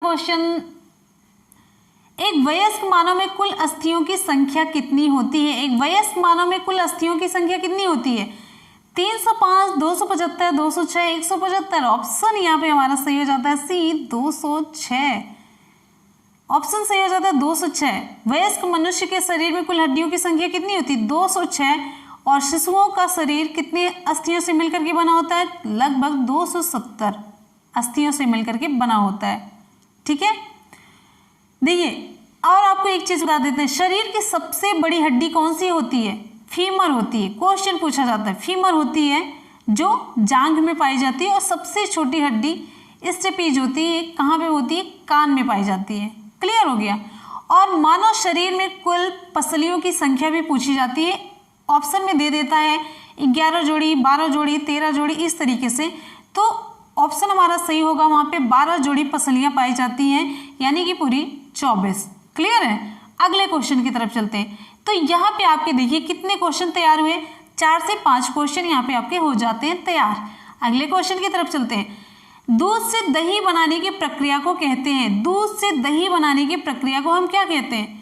Question, एक वयस्क मानव में कुल अस्थियों की संख्या कितनी होती है? एक वयस्क मानव में कुल अस्थियों की संख्या कितनी होती है? 305, 275, 206, 175। ऑप्शन यहाँ पे हमारा सही हो जाता है सी, 206। ऑप्शन सही हो जाता है 206। वयस्क मनुष्य के शरीर में कुल हड्डियों की संख्या कितनी होती है? 206। और शिशुओं का शरीर कितने अस्थियों से मिलकर के बना होता है? लगभग 270 अस्थियों से मिलकर के बना होता है। ठीक है, देखिए और आपको एक चीज बता देते हैं, शरीर की सबसे बड़ी हड्डी कौन सी होती है? फीमर होती है। क्वेश्चन पूछा जाता है, फीमर होती है जो जांघ में पाई जाती है, और सबसे छोटी हड्डी स्टेपीज होती है, कहाँ पे होती है? कान में पाई जाती है। क्लियर हो गया। और मानव शरीर में कुल पसलियों की संख्या भी पूछी जाती है, ऑप्शन में दे देता है 11 जोड़ी, 12 जोड़ी, 13 जोड़ी, इस तरीके से। तो ऑप्शन हमारा सही होगा, वहां पे 12 जोड़ी पसलियां पाई जाती हैं, यानी कि पूरी 24। क्लियर है। अगले क्वेश्चन की तरफ चलते हैं। तो यहाँ पे आपके देखिए कितने क्वेश्चन तैयार हुए, 4 से 5 क्वेश्चन यहाँ पे आपके हो जाते हैं तैयार। अगले क्वेश्चन की तरफ चलते हैं। दूध से दही बनाने की प्रक्रिया को कहते हैं, दूध से दही बनाने की प्रक्रिया को हम क्या कहते हैं?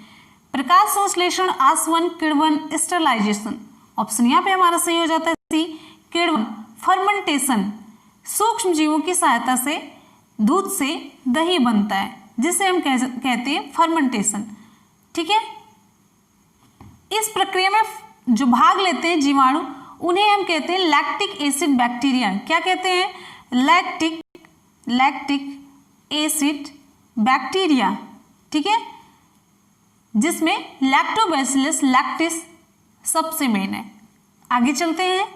प्रकाश संश्लेषण, आसवन, किण्वन, स्टरलाइजेशन। ऑप्शन यहाँ पे हमारा सही हो जाता है सी, किण्वन। फर्मेंटेशन, सूक्ष्म जीवों की सहायता से दूध से दही बनता है, जिसे हम कहते हैं फर्मेंटेशन। ठीक है, इस प्रक्रिया में जो भाग लेते हैं जीवाणु, उन्हें हम कहते हैं लैक्टिक एसिड बैक्टीरिया। क्या कहते हैं? Lactic acid bacteria. ठीक है, जिसमें लैक्टोबैसिलस लैक्टिस सबसे मेन है। आगे चलते हैं।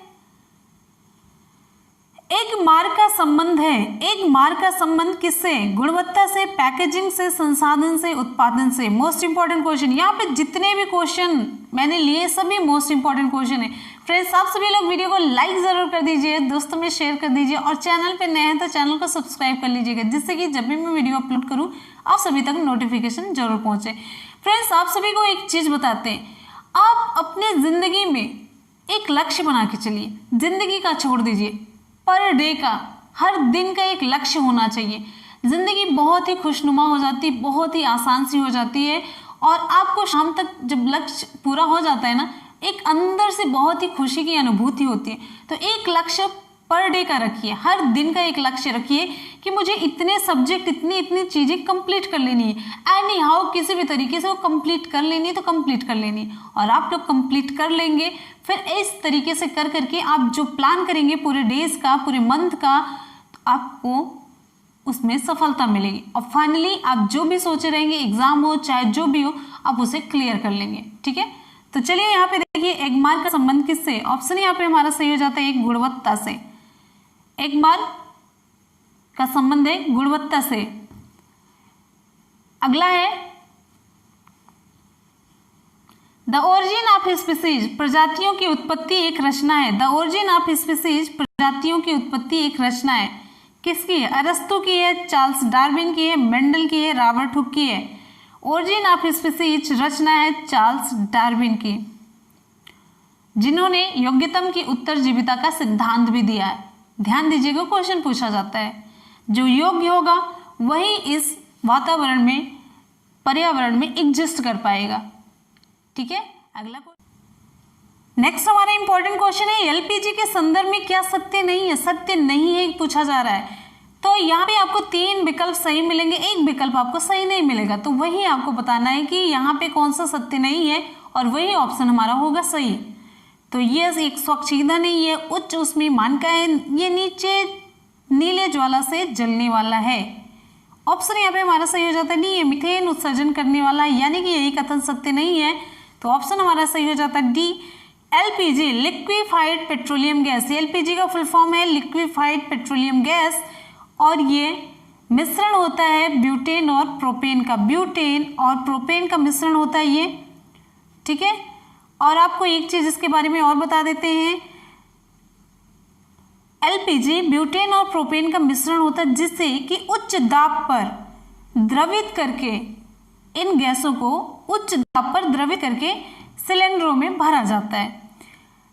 एक मार्ग का संबंध है, एक मार्ग का संबंध किससे? गुणवत्ता से, पैकेजिंग से, संसाधन से, उत्पादन से। मोस्ट इंपॉर्टेंट क्वेश्चन, यहाँ पे जितने भी क्वेश्चन मैंने लिए सभी मोस्ट इंपॉर्टेंट क्वेश्चन है। फ्रेंड्स, आप सभी लोग वीडियो को लाइक जरूर कर दीजिए, दोस्तों में शेयर कर दीजिए, और चैनल पे नए हैं तो चैनल को सब्सक्राइब कर लीजिएगा, जिससे कि जब भी मैं वीडियो अपलोड करूँ आप सभी तक नोटिफिकेशन जरूर पहुंचे। फ्रेंड्स, आप सभी को एक चीज बताते हैं, आप अपने जिंदगी में एक लक्ष्य बना के चलिए। जिंदगी का छोड़ दीजिए, पर डे का, हर दिन का एक लक्ष्य होना चाहिए। जिंदगी बहुत ही खुशनुमा हो जाती है, बहुत ही आसान सी हो जाती है, और आपको शाम तक जब लक्ष्य पूरा हो जाता है ना, एक अंदर से बहुत ही खुशी की अनुभूति होती है। तो एक लक्ष्य पर डे का रखिए, हर दिन का एक लक्ष्य रखिए कि मुझे इतने सब्जेक्ट, इतनी चीजें कंप्लीट कर लेनी है। एनी हाउ किसी भी तरीके से वो कंप्लीट कर लेनी है, तो कंप्लीट कर लेनी है, और आप लोग कंप्लीट कर लेंगे। फिर इस तरीके से कर करके आप जो प्लान करेंगे पूरे डेज का, पूरे मंथ का, तो आपको उसमें सफलता मिलेगी, और फाइनली आप जो भी सोचे रहेंगे, एग्जाम हो चाहे जो भी हो, आप उसे क्लियर कर लेंगे। ठीक है, तो चलिए यहाँ पे देखिए, एक मार्क का संबंध किससे? ऑप्शन यहाँ पे हमारा सही हो जाता है एक, गुणवत्ता से। एक मार्क का संबंध है गुणवत्ता से। अगला है द ओरिजिन ऑफ स्पीसीज, प्रजातियों की उत्पत्ति एक रचना है। द ओरिजिन ऑफ स्पीसीज, प्रजातियों की उत्पत्ति एक रचना है। किसकी है? अरस्तु की है, चार्ल्स डार्विन की है, मेंडल की है, रॉबर्ट हुक की है। ओरिजिन ऑफ स्पीसीज रचना है चार्ल्स डार्विन की, जिन्होंने योग्यतम की उत्तरजीविता का सिद्धांत भी दिया है। ध्यान दीजिएगा, क्वेश्चन पूछा जाता है, जो योग्य होगा वही इस वातावरण में, पर्यावरण में एग्जिस्ट कर पाएगा। ठीक है, अगला नेक्स्ट हमारा इंपॉर्टेंट क्वेश्चन है, एलपीजी के संदर्भ में क्या सत्य नहीं है? सत्य नहीं है पूछा जा रहा है। तो यहाँ पे आपको 3 विकल्प सही मिलेंगे, एक विकल्प आपको सही नहीं मिलेगा, तो वही आपको बताना है कि यहाँ पे कौन सा सत्य नहीं है, और वही ऑप्शन हमारा होगा सही। तो ये एक स्वच्छ ईंधन है, ये उच्च ऊष्मीय मानक है, ये नीचे नीले ज्वाला से जलने वाला है। ऑप्शन यहाँ पे हमारा सही हो जाता है डी, ये मीथेन उत्सर्जन करने वाला है, यानी कि यही कथन सत्य नहीं है। तो ऑप्शन हमारा सही हो जाता है D, LPG, liquefied petroleum gas. LPG का फुल फॉर्म है लिक्विफाइड पेट्रोलियम गैस, और ये मिश्रण होता है ब्यूटेन और प्रोपेन का। ब्यूटेन और प्रोपेन का मिश्रण होता है ये। ठीक है, और आपको एक चीज इसके बारे में और बता देते हैं, एलपीजी ब्यूटेन और प्रोपेन का मिश्रण होता है, जिससे कि उच्च दाब पर द्रवित करके इन गैसों को उच्च दाब पर द्रवित करके सिलेंडरों में भरा जाता है।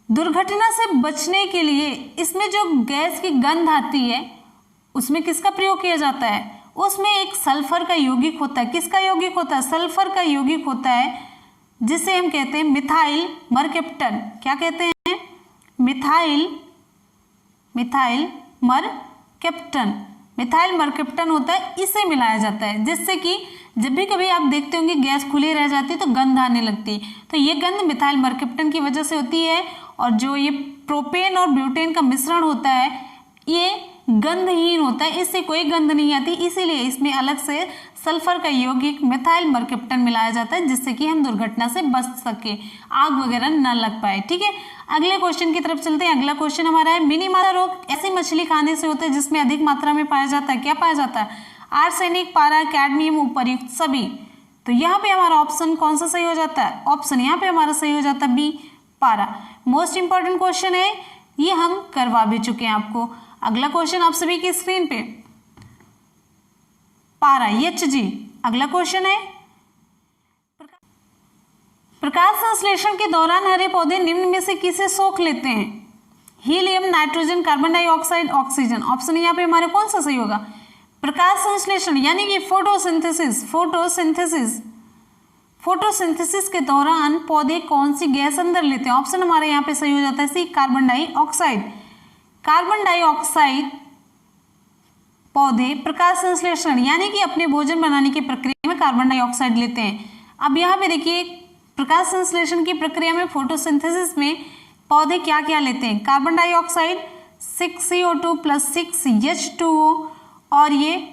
दुर्घटना से बचने के लिए इसमें जो गैस की गंध आती है, उसमें किसका प्रयोग किया जाता है? उसमें एक सल्फर का यौगिक होता है। किसका यौगिक होता है? सल्फर का यौगिक होता है, जिसे हम कहते हैं मिथाइल मरकेप्टन। क्या कहते हैं? मिथाइल मरकेप्टन। मिथाइल मरकेप्टन होता है, इसे मिलाया जाता है, जिससे कि जब भी कभी आप देखते होंगे गैस खुली रह जाती है तो गंध आने लगती है, तो ये गंध मिथाइल मरकेप्टन की वजह से होती है। और जो ये प्रोपेन और ब्यूटेन का मिश्रण होता है ये गंधहीन होता है, इससे कोई गंध नहीं आती, इसीलिए इसमें अलग से सल्फर का यौगिक मिथाइल मरकेप्टन मिलाया जाता है, जिससे कि हम दुर्घटना से बच सके, आग वगैरह न लग पाए। ठीक है, अगले क्वेश्चन की तरफ चलते हैं। अगला क्वेश्चन हमारा है, मिनी मादा रोग ऐसी मछली खाने से होता है जिसमें अधिक मात्रा में पाया जाता है। क्या पाया जाता है? आर्सेनिक, पारा, कैडमियम, उपर्युक्त सभी। तो यहाँ पे हमारा ऑप्शन कौन सा सही हो जाता है? ऑप्शन यहाँ पे हमारा सही हो जाता है बी, पारा। मोस्ट इंपॉर्टेंट क्वेश्चन है, ये हम करवा भी चुके हैं आपको। अगला क्वेश्चन आप सभी की स्क्रीन पे, पारा HG। अगला क्वेश्चन है, प्रकाश संश्लेषण के दौरान हरे पौधे निम्न में से किसे सोख लेते हैं? Helium, nitrogen, carbon dioxide, oxygen. Option यहाँ पे हमारे कौन सा सही होगा? प्रकाश संश्लेषण यानी कि फोटोसिंथेसिस के दौरान पौधे कौन सी गैस अंदर लेते हैं? ऑप्शन हमारे यहाँ पे सही हो जाता है सी, कार्बन डाइऑक्साइड। कार्बन डाइऑक्साइड पौधे प्रकाश संश्लेषण यानी कि अपने भोजन बनाने की प्रक्रिया में कार्बन डाइऑक्साइड लेते हैं। अब यहाँ पे देखिए, प्रकाश संश्लेषण की प्रक्रिया में फोटोसिंथेसिस में पौधे क्या क्या लेते हैं? कार्बन डाइऑक्साइड 6CO2 + 6H2O, और ये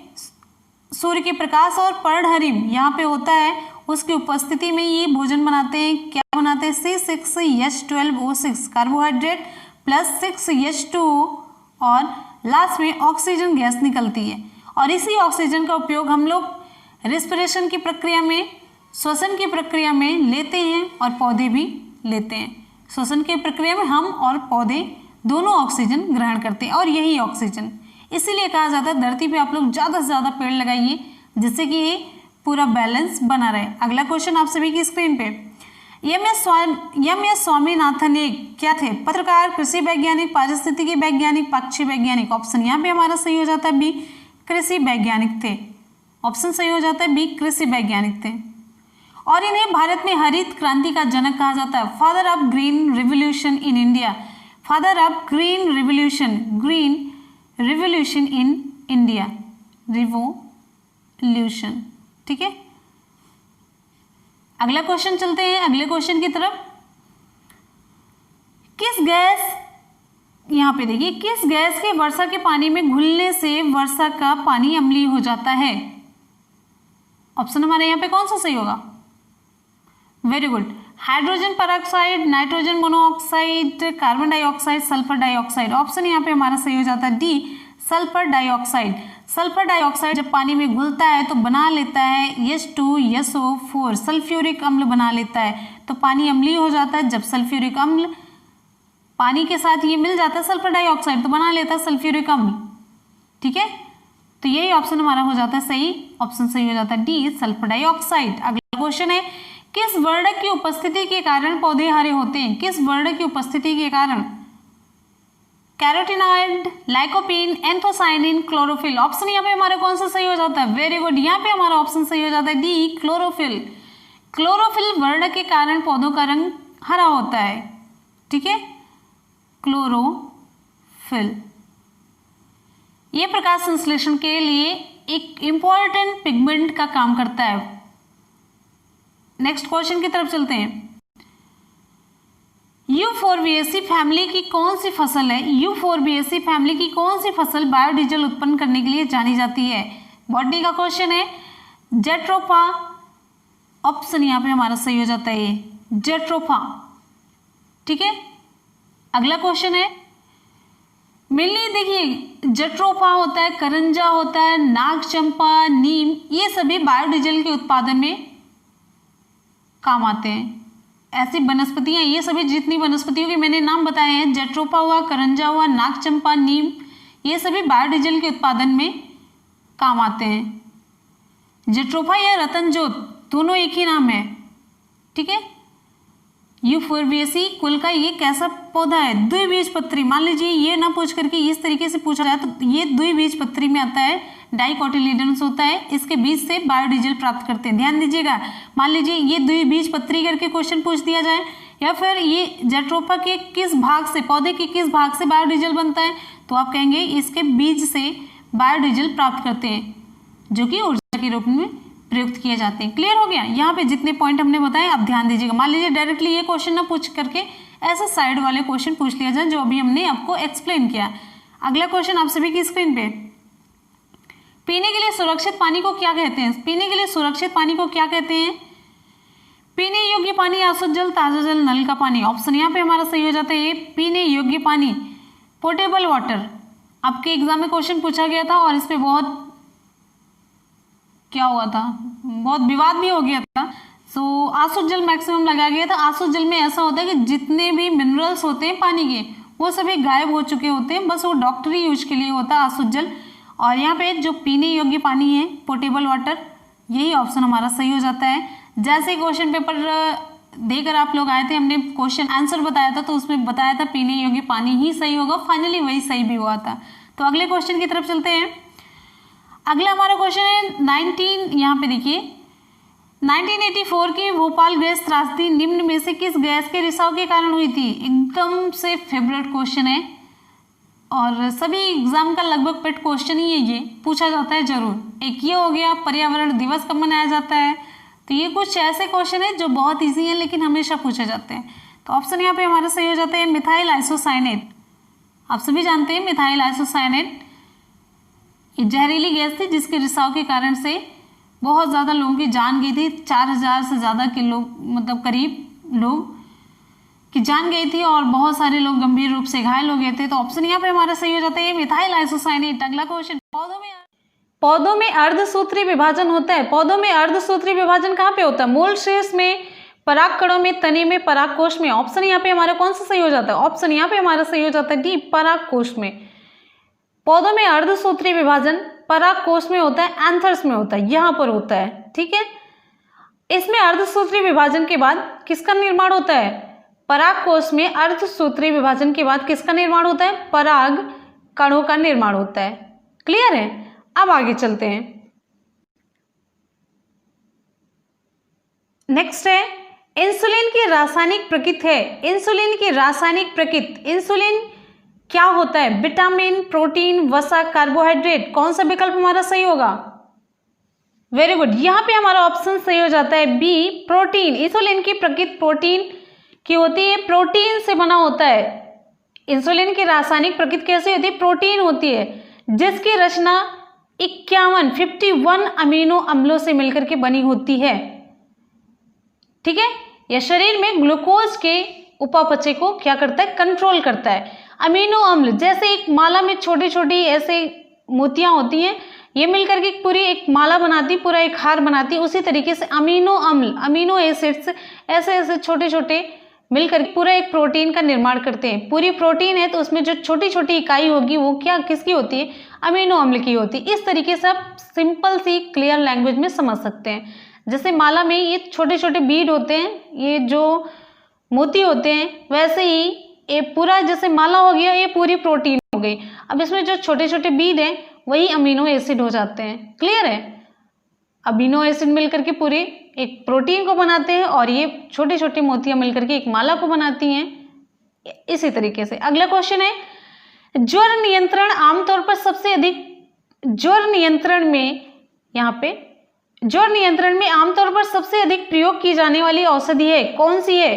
सूर्य के प्रकाश और पर्णहरिम यहाँ पे होता है, उसकी उपस्थिति में ये भोजन बनाते हैं। क्या बनाते हैं? C6H12O6 कार्बोहाइड्रेट प्लस 6H2O, और लास्ट में ऑक्सीजन गैस निकलती है। और इसी ऑक्सीजन का उपयोग हम लोग रेस्पिरेशन की प्रक्रिया में, श्वसन की प्रक्रिया में लेते हैं, और पौधे भी लेते हैं। श्वसन की प्रक्रिया में हम और पौधे दोनों ऑक्सीजन ग्रहण करते हैं, और यही ऑक्सीजन, इसीलिए कहा जाता है धरती पे आप लोग ज़्यादा से ज़्यादा पेड़ लगाइए, जिससे कि ये पूरा बैलेंस बना रहे। अगला क्वेश्चन आप सभी की स्क्रीन पे, एस स्वामीनाथन एक क्या थे? पत्रकार, कृषि वैज्ञानिक, पारिस्थितिकी वैज्ञानिक, पक्षी वैज्ञानिक। ऑप्शन यहाँ पे हमारा सही हो जाता है बी, कृषि वैज्ञानिक थे। ऑप्शन सही हो जाता है बी, कृषि वैज्ञानिक थे। और इन्हें भारत में हरित क्रांति का जनक कहा जाता है, father of green revolution in India. Father of green revolution in India, revolution. ठीक है, अगला क्वेश्चन चलते हैं अगले क्वेश्चन की तरफ। किस गैस, यहां पे देखिए, किस गैस के वर्षा के पानी में घुलने से वर्षा का पानी अम्लीय हो जाता है? ऑप्शन हमारे यहाँ पे कौन सा सही होगा? Very good, hydrogen peroxide, nitrogen monoxide, carbon dioxide, sulphur dioxide. Option यहाँ पे हमारा सही हो जाता है D, sulphur dioxide. Sulphur dioxide जब पानी में घुलता है तो बना लेता है H2SO4, सल्फ्यूरिक अम्ल बना लेता है, तो पानी अम्लीय हो जाता है। जब सल्फ्यूरिक अम्ल पानी के साथ ये मिल जाता है सल्फर डाइऑक्साइड, तो बना लेता है सल्फ्यूरिक अम्ल। ठीक है, तो यही ऑप्शन हमारा हो जाता है सही, ऑप्शन सही हो जाता है डी, सल्फर डाइऑक्साइड। अगला क्वेश्चन है, किस वर्णक की उपस्थिति के कारण पौधे हरे होते हैं? किस वर्णक की उपस्थिति के कारण? Carotenoid, lycopene, anthocyanin, chlorophyll. Option यहाँ पे हमारे कौन सा सही हो जाता है? वेरी गुड, यहाँ पे हमारा ऑप्शन सही हो जाता है डी, क्लोरोफिल। क्लोरोफिल वर्ण के कारण पौधों का रंग हरा होता है। ठीक है, क्लोरोफिल ये प्रकाश संश्लेषण के लिए एक इंपॉर्टेंट पिगमेंट का काम करता है। नेक्स्ट क्वेश्चन की तरफ चलते हैं। यूफोरबिएसी फैमिली की कौन सी फसल है? यूफोरबिएसी फैमिली की कौन सी फसल बायोडीजल उत्पन्न करने के लिए जानी जाती है? बॉटनी का क्वेश्चन है, जेट्रोफा। ऑप्शन यहाँ पे हमारा सही हो जाता है जेट्रोफा। ठीक है, अगला क्वेश्चन है, मिलनी, देखिए जेट्रोफा होता है, करंजा होता है, नाग चंपा, नीम, ये सभी बायोडीजल के उत्पादन में काम आते हैं। ऐसी वनस्पतियां, ये सभी जितनी वनस्पतियों के मैंने नाम बताए हैं, जेट्रोफा हुआ, करंजा हुआ, नाग चंपा, नीम, ये सभी बायोडीजल के उत्पादन में काम आते हैं। जेट्रोफा या रतनजोत दोनों एक ही नाम है। ठीक है, यूफोरबिएसी कुल का ये कैसा पौधा है? द्विबीजपत्री। मान लीजिए ये ना पूछ करके इस तरीके से पूछा जाए तो ये द्विबीजपत्री में आता है, डाइकोटिलीडन्स होता है, इसके बीज से बायोडीजल प्राप्त करते हैं। ध्यान दीजिएगा, मान लीजिए ये द्विबीजपत्री करके क्वेश्चन पूछ दिया जाए, या फिर ये जट्रोफा के किस भाग से, पौधे के किस भाग से बायोडीजल बनता है, तो आप कहेंगे इसके बीज से बायोडीजल प्राप्त करते हैं, जो कि ऊर्जा के रूप में प्रयुक्त किए जाते हैं। क्लियर हो गया? यहाँ पे जितने पॉइंट हमने बताए आप ध्यान दीजिएगा। मान लीजिए डायरेक्टली ये क्वेश्चन ना पूछ करके ऐसे साइड वाले क्वेश्चन पूछ लिया जाए जो अभी हमने आपको एक्सप्लेन किया। अगला क्वेश्चन आप सभी की स्क्रीन पे, पीने के लिए सुरक्षित पानी को क्या कहते हैं? पीने के लिए सुरक्षित पानी को क्या कहते हैं? पीने योग्य पानी, अशुद्ध जल, ताजा जल, नल का पानी। ऑप्शन यहाँ पे हमारा सही हो जाता है ये, पीने योग्य पानी, पोर्टेबल वाटर। आपके एग्जाम में क्वेश्चन पूछा गया था और इस पे बहुत क्या हुआ था, बहुत विवाद भी हो गया था। सो अशुद्ध जल मैक्सिमम लगाया गया था। अशुद्ध जल में ऐसा होता है कि जितने भी मिनरल्स होते हैं पानी के वो सभी गायब हो चुके होते हैं, बस वो डॉक्टरी यूज के लिए होता है अशुद्ध जल। और यहाँ पे जो पीने योग्य पानी है, पोर्टेबल वाटर, यही ऑप्शन हमारा सही हो जाता है। जैसे क्वेश्चन पेपर देकर आप लोग आए थे, हमने क्वेश्चन आंसर बताया था तो उसमें बताया था पीने योग्य पानी ही सही होगा, फाइनली वही सही भी हुआ था। तो अगले क्वेश्चन की तरफ चलते हैं। अगला हमारा क्वेश्चन है 19, यहाँ पे देखिए 1984 की भोपाल गैस त्रासदी निम्न में से किस गैस के रिसाव के कारण हुई थी? एकदम से फेवरेट क्वेश्चन है और सभी एग्जाम का लगभग पेट क्वेश्चन ही है, ये पूछा जाता है जरूर। एक ये हो गया, पर्यावरण दिवस कब मनाया जाता है? तो ये कुछ ऐसे क्वेश्चन है जो बहुत ईजी है लेकिन हमेशा पूछे जाते हैं। तो ऑप्शन यहाँ पे हमारा सही हो जाता है मिथाइल आइसोसाइनेट। आप सभी जानते हैं मिथाइल आइसोसाइनेट ये जहरीली गैस थी जिसके रिसाव के कारण से बहुत ज़्यादा लोगों की जान गई थी। 4000 से ज़्यादा के लोग, मतलब करीब लोग की जान गई थी और बहुत सारे लोग गंभीर रूप से घायल हो गए थे। तो ऑप्शन यहाँ पे हमारा सही हो जाता है मिथाइल आइसोसाइनेट। अगला क्वेश्चन, पौधों में अर्धसूत्री विभाजन होता है। पौधों में अर्धसूत्री विभाजन कहाँ पे होता है? मूल शीर्ष में, परागकणों में, तने में, परागकोश में। ऑप्शन यहाँ पे हमारा कौन सा सही हो जाता है? ऑप्शन यहाँ पे हमारा सही हो जाता है डी, परागकोश में। पौधों में अर्धसूत्री विभाजन परागकोश में होता है, एंथर्स में होता है, यहाँ पर होता है। ठीक है, इसमें अर्धसूत्री विभाजन के बाद किसका निर्माण होता है? परागकोश में अर्धसूत्री विभाजन के बाद किसका निर्माण होता है? पराग कणों का निर्माण होता है। क्लियर है? अब आगे चलते हैं। नेक्स्ट है इंसुलिन की रासायनिक प्रकृति है। इंसुलिन की रासायनिक प्रकृति, इंसुलिन क्या होता है? विटामिन, प्रोटीन, वसा, कार्बोहाइड्रेट। कौन सा विकल्प हमारा सही होगा? वेरी गुड, यहाँ पे हमारा ऑप्शन सही हो जाता है बी, प्रोटीन। इंसुलिन की प्रकृति प्रोटीन की होती है, प्रोटीन से बना होता है। इंसुलिन की रासायनिक प्रकृति कैसी होती है? प्रोटीन होती है, जिसकी रचना 51 अमीनो अम्लों से मिलकर के बनी होती है। ठीक है, यह शरीर में ग्लूकोज के उपापचय को क्या करता है? कंट्रोल करता है। अमीनो अम्ल, जैसे एक माला में छोटी छोटी ऐसे मोतियां होती हैं, ये मिलकर के पूरी एक माला बनाती, पूरा एक हार बनाती, उसी तरीके से अमीनो अम्ल, अमीनो एसिड्स ऐसे ऐसे छोटे छोटे मिलकर पूरा एक प्रोटीन का निर्माण करते हैं। पूरी प्रोटीन है तो उसमें जो छोटी छोटी इकाई होगी वो क्या, किसकी होती है? अमीनो अम्ल की होती है। इस तरीके से आप सिंपल सी क्लियर लैंग्वेज में समझ सकते हैं। जैसे माला में ये छोटे छोटे बीड होते हैं, ये जो मोती होते हैं, वैसे ही ये पूरा जैसे माला हो गया, ये पूरी प्रोटीन हो गई। अब इसमें जो छोटे छोटे बीड हैं वही अमीनो एसिड हो जाते हैं। क्लियर है? अमीनो एसिड मिलकर के पूरे एक प्रोटीन को बनाते हैं और ये छोटी छोटी मोतियां मिलकर के एक माला को बनाती हैं। इसी तरीके से अगला क्वेश्चन है, ज्वर नियंत्रण आमतौर पर सबसे अधिक, ज्वर नियंत्रण में, यहाँ पे ज्वर नियंत्रण में आमतौर पर सबसे अधिक प्रयोग की जाने वाली औषधि है, कौन सी है?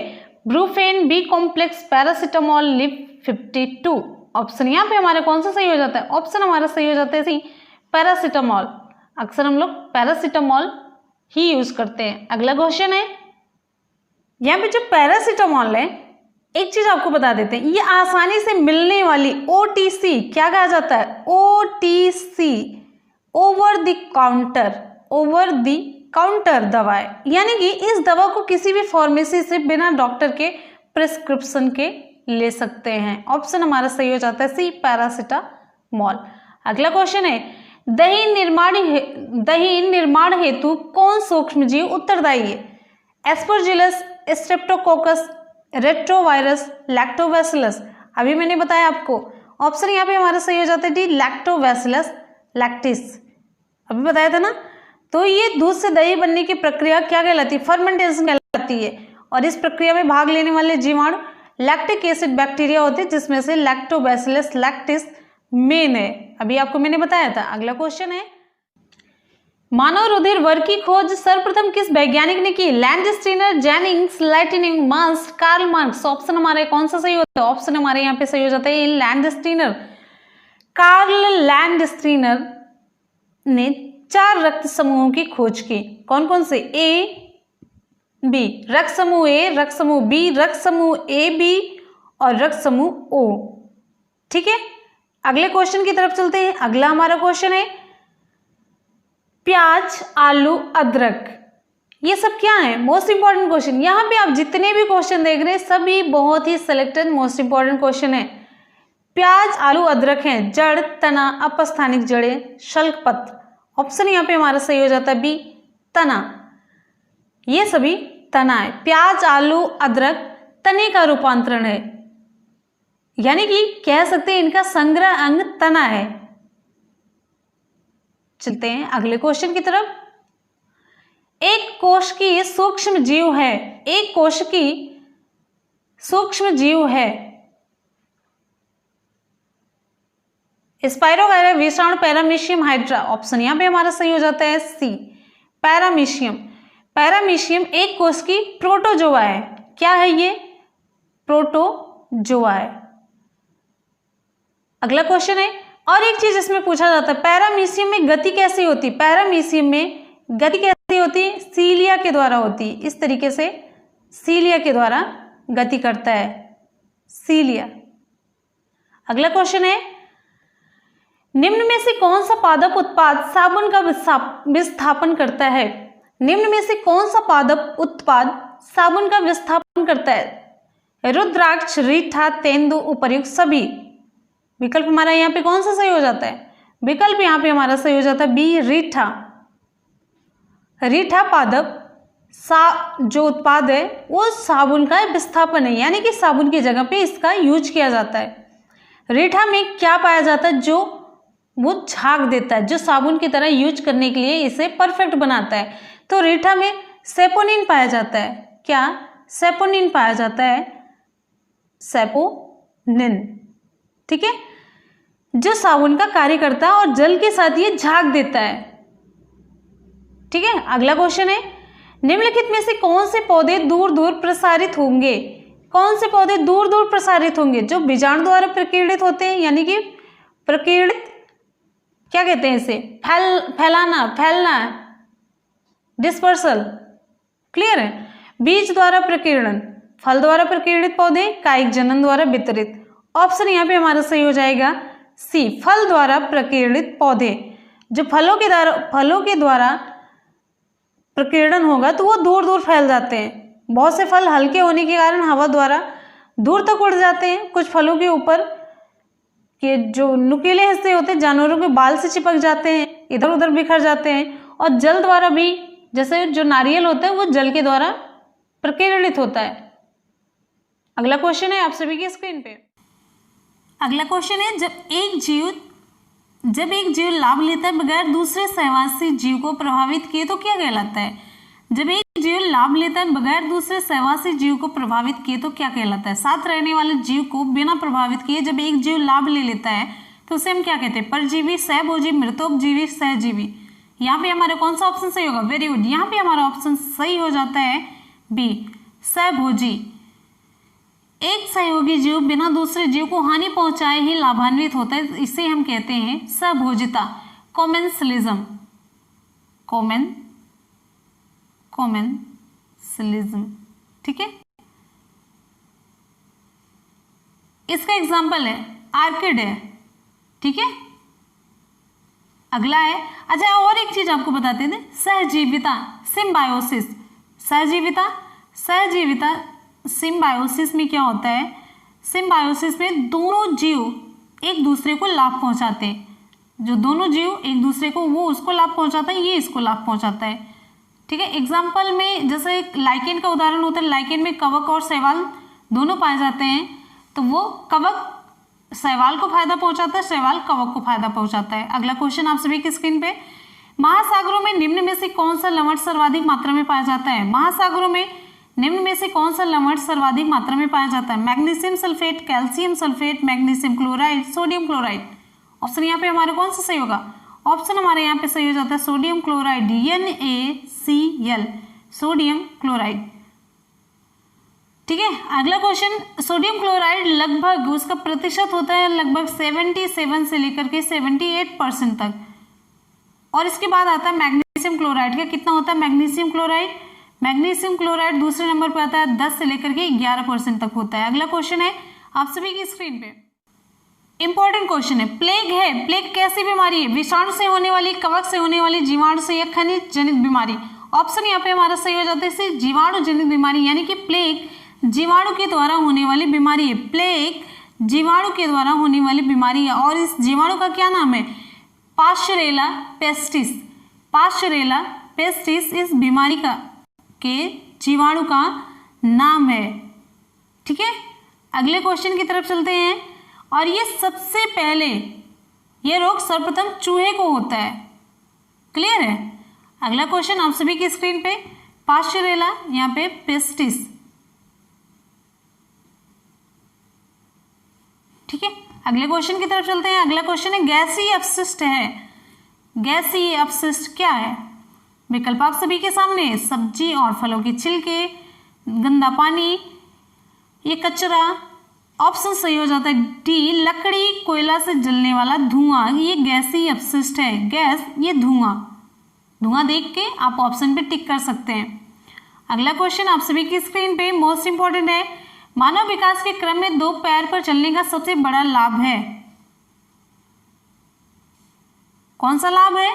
Brufen, B complex, paracetamol, Liv 52। Option यहाँ पे हमारा कौन सा सही हो जाता है? ऑप्शन हमारा सही हो जाता है सी, पैरासिटामोल। अक्सर हम लोग पैरासिटामोल ही यूज करते हैं। अगला क्वेश्चन है, यहाँ पे जो पैरासिटामोल है, एक चीज आपको बता देते हैं, ये आसानी से मिलने वाली OTC, क्या कहा जाता है? OTC, over the counter, over the counter दवा है। यानी कि इस दवा को किसी भी फार्मेसी से बिना डॉक्टर के प्रिस्क्रिप्शन के ले सकते हैं। ऑप्शन हमारा सही हो जाता है सी, पैरासिटामोल। अगला क्वेश्चन है, दही निर्माण हेतु कौन सूक्ष्मजीव उत्तरदायी है? Aspergillus, Streptococcus, retrovirus, lactobacillus. अभी मैंने बताया आपको, ऑप्शन यहाँ पे हमारा सही हो जाता है डी, लैक्टोबैसिलस लैक्टिस। अभी बताया था ना। तो ये दूध से दही बनने की प्रक्रिया क्या कहलाती है? फर्मेंटेशन कहलाती है। और इस प्रक्रिया में भाग लेने वाले जीवाणु लैक्टिक एसिड बैक्टीरिया होते हैं, जिसमें से लैक्टोबैसिलस लैक्टिस मेन है। अभी आपको मैंने बताया था। अगला क्वेश्चन है, मानव रुधिर वर्ग की खोज सर्वप्रथम किस वैज्ञानिक ने की? Landsteiner, Jennings, lightning, Marx, Karl Marx. Option हमारे कौन सा सही होता है? ऑप्शन हमारे यहाँ पे सही हो जाता है लैंडस्टीनर। कार्ल लैंडस्टीनर ने 4 रक्त समूहों की खोज की। कौन कौन से? ए बी, रक्त समूह ए, रक्त समूह बी, रक्त समूह ए बी और रक्त समूह ओ। ठीक है, अगले क्वेश्चन की तरफ चलते हैं। अगला हमारा क्वेश्चन है, प्याज, आलू, अदरक, ये सब क्या है? Most important question. यहां पे आप जितने भी क्वेश्चन देख रहे हैं सभी बहुत ही सिलेक्टेड मोस्ट इंपॉर्टेंट क्वेश्चन है। प्याज, आलू, अदरक हैं जड़, तना, अपस्थानिक जड़ें, शल्क पत्र। ऑप्शन यहाँ पे हमारा सही हो जाता है बी, तना। ये सभी तना है। प्याज, आलू, अदरक तने का रूपांतरण है, यानी कि कह सकते हैं इनका संग्रह अंग तना है। चलते हैं अगले क्वेश्चन की तरफ। एक कोश की सूक्ष्म जीव है, एक कोश की सूक्ष्म जीव है स्पाइरोगायरा, विषाणु, पैरामीशियम, हाइड्रा। ऑप्शन यहां पे हमारा सही हो जाता है सी, पैरामीशियम। पैरामीशियम एक कोश की प्रोटोजोआ है। क्या है ये? प्रोटोजोआ है। अगला क्वेश्चन है, और एक चीज इसमें पूछा जाता है, पैरामीशियम में गति कैसी होती? पैरामीशियम में गति कैसी होती? सीलिया के द्वारा होती। इस तरीके से सीलिया के द्वारा गति करता है, सीलिया। अगला क्वेश्चन है, निम्न में से कौन सा पादप उत्पाद साबुन का विस्थापन करता है? निम्न में से कौन सा पादप उत्पाद साबुन का विस्थापन करता है? रुद्राक्ष, रीठा, तेंदु, उपर्युक्त सभी। विकल्प हमारा यहाँ पे कौन सा सही हो जाता है? विकल्प यहाँ पे हमारा सही हो जाता है बी, रीठा। रीठा पादप जो उत्पाद है वो साबुन का विस्थापन है, यानी कि साबुन की जगह पे इसका यूज किया जाता है। रीठा में क्या पाया जाता है? जो वो झाग देता है, जो साबुन की तरह यूज करने के लिए इसे परफेक्ट बनाता है। तो रीठा में सेपोनिन पाया जाता है। क्या? सेपोनिन पाया जाता है, सेपोनिन। ठीक है, जो साबुन का कार्य करता है और जल के साथ ये झाग देता है। ठीक है, अगला क्वेश्चन है, निम्नलिखित में से कौन से पौधे दूर दूर प्रसारित होंगे? कौन से पौधे दूर दूर प्रसारित होंगे? जो बीजाणु द्वारा प्रकीर्णित होते हैं, यानी कि प्रकीर्णित क्या कहते हैं इसे? फैलाना, फैलना, डिस्पर्सल। क्लियर है? बीज द्वारा प्रकीर्णन, फल द्वारा प्रकीर्णित पौधे, कायिक जनन द्वारा वितरित। ऑप्शन यहाँ पे हमारा सही हो जाएगा सी, फल द्वारा प्रकीर्णित पौधे। जो फलों के द्वारा प्रकीर्णन होगा तो वो दूर दूर फैल जाते हैं। बहुत से फल हल्के होने के कारण हवा द्वारा दूर तक उड़ जाते हैं। कुछ फलों के ऊपर के जो नुकीले हिस्से होते हैं जानवरों के बाल से चिपक जाते हैं, इधर उधर बिखर जाते हैं। और जल द्वारा भी, जैसे जो नारियल होता है वो जल के द्वारा प्रकीर्णित होता है। अगला क्वेश्चन है आप सभी की स्क्रीन पे। अगला क्वेश्चन है, जब एक जीव लाभ लेता है बगैर दूसरे सहवासी जीव को प्रभावित किए तो क्या कहलाता है? जब एक जीव लाभ लेता है बगैर दूसरे सहवासी जीव को प्रभावित किए तो क्या कहलाता है? साथ रहने वाले जीव को बिना प्रभावित किए जब एक जीव लाभ ले लेता है तो उसे हम क्या कहते हैं? परजीवी, सहभोजी, मृतोपजीवी, सहजीवी। यहाँ पे हमारा कौन सा ऑप्शन सही होगा? वेरी गुड, यहाँ पे हमारा ऑप्शन सही हो जाता है बी, सहभोजी। एक सहयोगी जीव बिना दूसरे जीव को हानि पहुंचाए ही लाभान्वित होता है, इसे हम कहते हैं सहभोजिता, कॉमेंसलिज्म। कॉमेंसलिज्म। ठीक है, इसका एग्जाम्पल है आर्किड है। ठीक है, अगला है, अच्छा और एक चीज आपको बताते थे, सहजीविता, सिम्बायोसिस। सहजीविता सिम्बायोसिस में क्या होता है? सिम्बायोसिस में दोनों जीव एक दूसरे को लाभ पहुंचाते हैं। जो दोनों जीव एक दूसरे को, वो उसको लाभ पहुंचाता है, ये इसको लाभ पहुंचाता है। ठीक है, एग्जाम्पल में जैसे लाइकेन का उदाहरण होता है, लाइकेन में कवक और शैवाल दोनों पाए जाते हैं, तो वो कवक शैवाल को फायदा पहुंचाता है, शैवाल कवक को फायदा पहुंचाता है। अगला क्वेश्चन आप सभी की स्क्रीन पे, महासागरों में निम्न में से कौन सा लवण सर्वाधिक मात्रा में पाया जाता है? महासागरों में निम्न में से कौन सा लवण सर्वाधिक मात्रा में पाया जाता है? Magnesium sulphate, calcium sulphate, magnesium chloride, sodium chloride. Option यहाँ पे हमारे कौन सा सही होगा? ऑप्शन हमारे यहाँ पे सही हो जाता है sodium chloride, NaCl, sodium chloride. ठीक है, अगला क्वेश्चन, सोडियम क्लोराइड लगभग उसका प्रतिशत होता है लगभग 77 से लेकर के 78% तक। और इसके बाद आता है मैग्नीशियम क्लोराइड का कितना होता है? मैग्नीशियम क्लोराइड दूसरे नंबर पर आता है 10 से लेकर के 11% तक होता है। अगला क्वेश्चन है आप सभी की स्क्रीन पे, इंपॉर्टेंट क्वेश्चन है, प्लेग है। प्लेग कैसी बीमारी है? विषाणु से होने वाली, कवक से होने वाली, जीवाणु से या खनिज जनित बीमारी। ऑप्शन यहाँ पे हमारा सही हो जाता है इसे जीवाणु जनित बीमारी, यानी कि प्लेग जीवाणु के द्वारा होने वाली बीमारी है। प्लेग जीवाणु के द्वारा होने वाली बीमारी है और इस जीवाणु का क्या नाम है? पाश्चरेला पेस्टिस। पाश्चरेला पेस्टिस इस बीमारी का के जीवाणु का नाम है। ठीक है, अगले क्वेश्चन की तरफ चलते हैं। और ये सबसे पहले ये रोग सर्वप्रथम चूहे को होता है। क्लियर है? अगला क्वेश्चन आप सभी की स्क्रीन पे, पाश्चरेला यहाँ पे पेस्टिस। ठीक है, अगले क्वेश्चन की तरफ चलते हैं। अगला क्वेश्चन है गैसीय अपशिष्ट है। गैसीय अपशिष्ट क्या है? विकल्प आप सभी के सामने, सब्जी और फलों के छिलके, गंदा पानी, ये कचरा। ऑप्शन सही हो जाता है डी, लकड़ी कोयला से जलने वाला धुआं, ये गैसीय अपशिष्ट है। गैस ये धुआं देख के आप ऑप्शन पे टिक कर सकते हैं। अगला क्वेश्चन आप सभी की स्क्रीन पे, मोस्ट इंपॉर्टेंट है, मानव विकास के क्रम में 2 पैर पर चलने का सबसे बड़ा लाभ है। कौन सा लाभ है?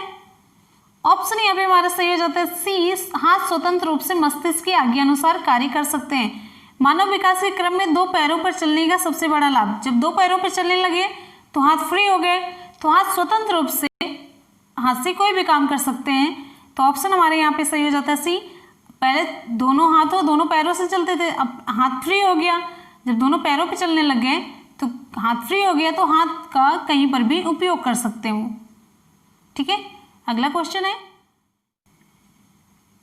ऑप्शन यहाँ पे हमारा सही हो जाता है सी, हाथ स्वतंत्र रूप से मस्तिष्क की आज्ञानुसार कार्य कर सकते हैं। मानव विकास के क्रम में 2 पैरों पर चलने का सबसे बड़ा लाभ, जब 2 पैरों पर चलने लगे तो हाथ फ्री हो गए, तो हाथ स्वतंत्र रूप से हाथ से कोई भी काम कर सकते हैं। तो ऑप्शन हमारे यहाँ पे सही हो जाता है सी। पहले दोनों पैरों से चलते थे, अब हाथ फ्री हो गया, जब दोनों पैरों पे चलने लग गए तो हाथ फ्री हो गया, तो हाथ का कहीं पर भी उपयोग कर सकते हो। ठीक है, अगला क्वेश्चन है,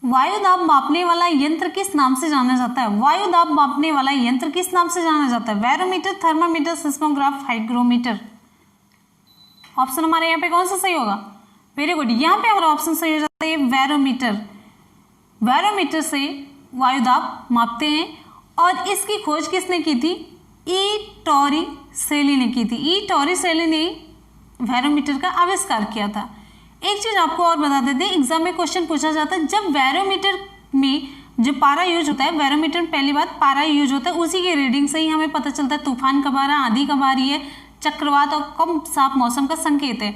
वायु दाब मापने वाला यंत्र किस नाम से जाना जाता है? वायु दाब मापने वाला यंत्र किस नाम से जाना जाता है? Barometer, thermometer, seismograph, hygrometer. Option हमारे यहाँ पे कौन सा सही होगा? वेरी गुड, यहाँ पे हमारा ऑप्शन सही हो जाता है बैरोमीटर। बैरोमीटर से वायु दाब मापते हैं और इसकी खोज किसने की थी? ई टॉरिसेली ने की थी। ई टॉरिसेली ने बैरोमीटर का आविष्कार किया था। एक चीज आपको और बता देते हैं, एग्जाम में क्वेश्चन पूछा जाता है, जब बैरोमीटर में जो पारा यूज होता है, बैरोमीटर में पहली बात पारा यूज होता है, उसी की रीडिंग से ही हमें पता चलता है तूफान कब आ रहा है, आंधी कब आ रही है, चक्रवात और कब साफ मौसम का संकेत है।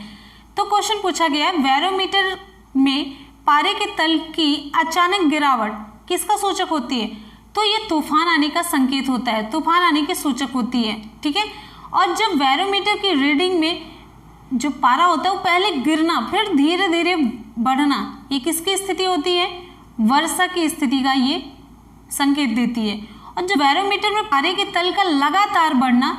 तो क्वेश्चन पूछा गया है, बैरोमीटर में पारे के तल की अचानक गिरावट किसका सूचक होती है? तो ये तूफान आने का संकेत होता है, तूफान आने की सूचक होती है। ठीक है, और जब बैरोमीटर की रीडिंग में जो पारा होता है वो पहले गिरना फिर धीरे धीरे बढ़ना, ये किसकी स्थिति होती है? वर्षा की स्थिति का ये संकेत देती है। और जो बैरोमीटर में पारे के तल का लगातार बढ़ना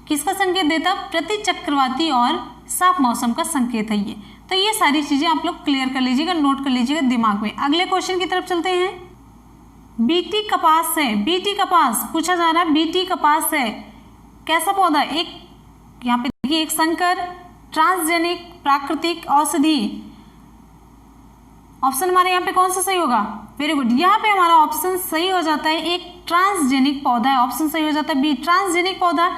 किसका संकेत देता? प्रति चक्रवाती और साफ मौसम का संकेत है ये। तो ये सारी चीजें आप लोग क्लियर कर लीजिएगा, नोट कर लीजिएगा दिमाग में। अगले क्वेश्चन की तरफ चलते हैं। बीटी कपास है, बीटी कपास पूछा जा रहा है, बीटी कपास है कैसा पौधा? एक यहाँ पे देखिए, एक संकर, ट्रांसजेनिक, प्राकृतिक, औषधि। ऑप्शन हमारे यहाँ पे कौन सा सही होगा? वेरी गुड, यहाँ पे हमारा ऑप्शन सही हो जाता है एक ट्रांसजेनिक पौधा है। ऑप्शन सही हो जाता है बी, ट्रांसजेनिक पौधा।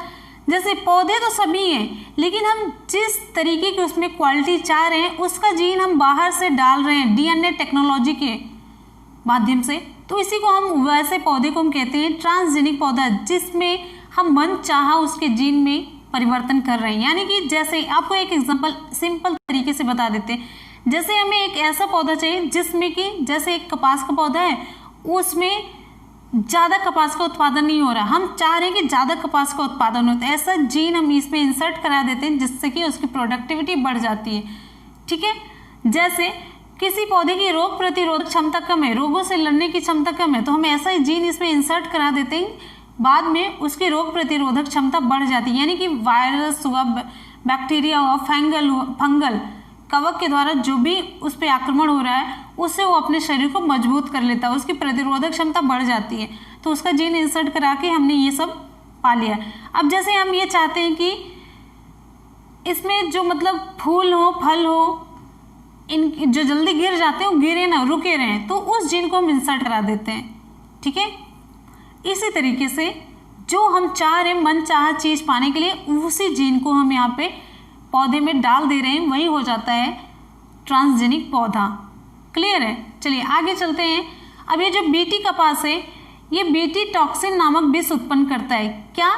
जैसे पौधे तो सभी हैं, लेकिन हम जिस तरीके की उसमें क्वालिटी चाह रहे हैं उसका जीन हम बाहर से डाल रहे हैं डीएनए टेक्नोलॉजी के माध्यम से, तो इसी को हम वैसे पौधे को हम कहते हैं ट्रांसजेनिक पौधा, जिसमें हम मन चाहा उसके जीन में परिवर्तन कर रहे हैं। यानी कि जैसे आपको एक एग्जांपल सिंपल तरीके से बता देते हैं, जैसे हमें एक ऐसा पौधा चाहिए जिसमें कि जैसे एक कपास का पौधा है, उसमें ज़्यादा कपास का उत्पादन नहीं हो रहा, हम चाह रहे हैं कि ज़्यादा कपास का उत्पादन हो, तो ऐसा जीन हम इसमें इंसर्ट करा देते हैं जिससे कि उसकी प्रोडक्टिविटी बढ़ जाती है। ठीक है, जैसे किसी पौधे की रोग प्रतिरोधक क्षमता कम है, रोगों से लड़ने की क्षमता कम है, तो हम ऐसा ही जीन इसमें इंसर्ट करा देते हैं, बाद में उसकी रोग प्रतिरोधक क्षमता बढ़ जाती है। यानी कि वायरस हुआ, बैक्टीरिया हुआ, फंगल कवक के द्वारा जो भी उस पर आक्रमण हो रहा है उससे वो अपने शरीर को मजबूत कर लेता है, उसकी प्रतिरोधक क्षमता बढ़ जाती है। तो उसका जीन इंसर्ट करा के हमने ये सब पा लिया। अब जैसे हम ये चाहते हैं कि इसमें जो मतलब फूल हो, फल हो, इन जो जल्दी गिर जाते हैं वो गिरे ना, रुके रहें, तो उस जीन को हम इंसर्ट करा देते हैं। ठीक है, इसी तरीके से जो हम चाह रहे हैं मन चाह चीज पाने के लिए, उसी जीन को हम यहाँ पे पौधे में डाल दे रहे हैं, वही हो जाता है ट्रांसजेनिक पौधा। क्लियर है? चलिए आगे चलते हैं। अब ये जो बीटी कपास है, ये बीटी टॉक्सिन नामक विष उत्पन्न करता है। क्या?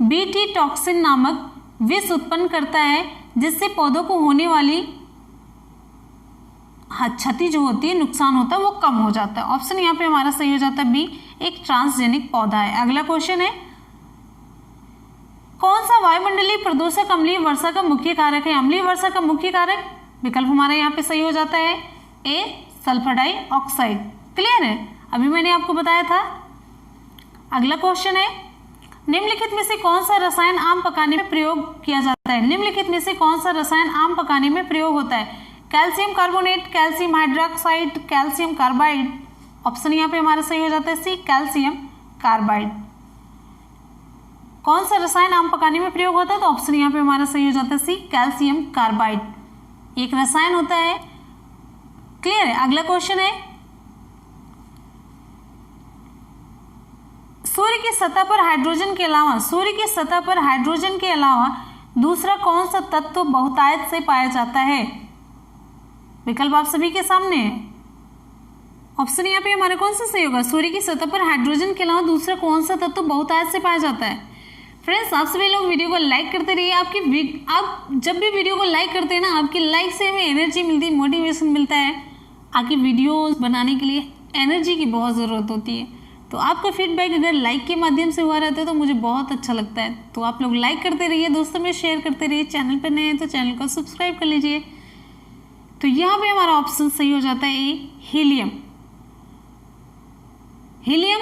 बीटी टॉक्सिन नामक विष उत्पन्न करता है, जिससे पौधों को होने वाली क्षति जो होती है, नुकसान होता है, वो कम हो जाता है। ऑप्शन यहाँ पे हमारा सही हो जाता है बी, एक ट्रांसजेनिक पौधा है। अगला क्वेश्चन है, कौन सा वायुमंडलीय प्रदूषक अम्लीय वर्षा का मुख्य कारक है? अम्लीय वर्षा का मुख्य कारक विकल्प हमारा यहाँ पे सही हो जाता है ए, सल्फर डाइऑक्साइड। क्लियर है? अभी मैंने आपको बताया था। अगला क्वेश्चन है, निम्नलिखित में से कौन सा रसायन आम पकाने में प्रयोग किया जाता है? निम्नलिखित में से कौन सा रसायन आम पकाने में प्रयोग होता है? Calcium carbonate, calcium hydroxide, calcium carbide. Option यहाँ पे हमारा सही हो जाता है सी, कैल्शियम कार्बाइड। कौन सा रसायन आम पकाने में प्रयोग होता है? तो ऑप्शन यहाँ पे हमारा सही हो जाता है सी, कैल्शियम कार्बाइड, एक रसायन होता है। क्लियर है? अगला क्वेश्चन है, सूर्य की सतह पर हाइड्रोजन के अलावा, सूर्य की सतह पर हाइड्रोजन के अलावा दूसरा कौन सा तत्व बहुतायत से पाया जाता है? विकल्प आप सभी के सामने है। ऑप्शन यहाँ पे हमारा कौन सा सही होगा? सूर्य की सतह पर हाइड्रोजन के अलावा दूसरा कौन सा तत्व बहुतायत से पाया जाता है? फ्रेंड्स, आप सभी लोग वीडियो को लाइक करते रहिए। आप जब भी वीडियो को लाइक करते हैं ना, आपकी लाइक से हमें एनर्जी मिलती है, मोटिवेशन मिलता है। आपकी वीडियोस बनाने के लिए एनर्जी की बहुत ज़रूरत होती है। तो आपका फीडबैक अगर लाइक के माध्यम से हुआ रहता है तो मुझे बहुत अच्छा लगता है। तो आप लोग लाइक करते रहिए, दोस्तों में शेयर करते रहिए। चैनल पर नए हैं तो चैनल को सब्सक्राइब कर लीजिए। तो यहाँ पे हमारा ऑप्शन सही हो जाता है ए, हीलियम। हीलियम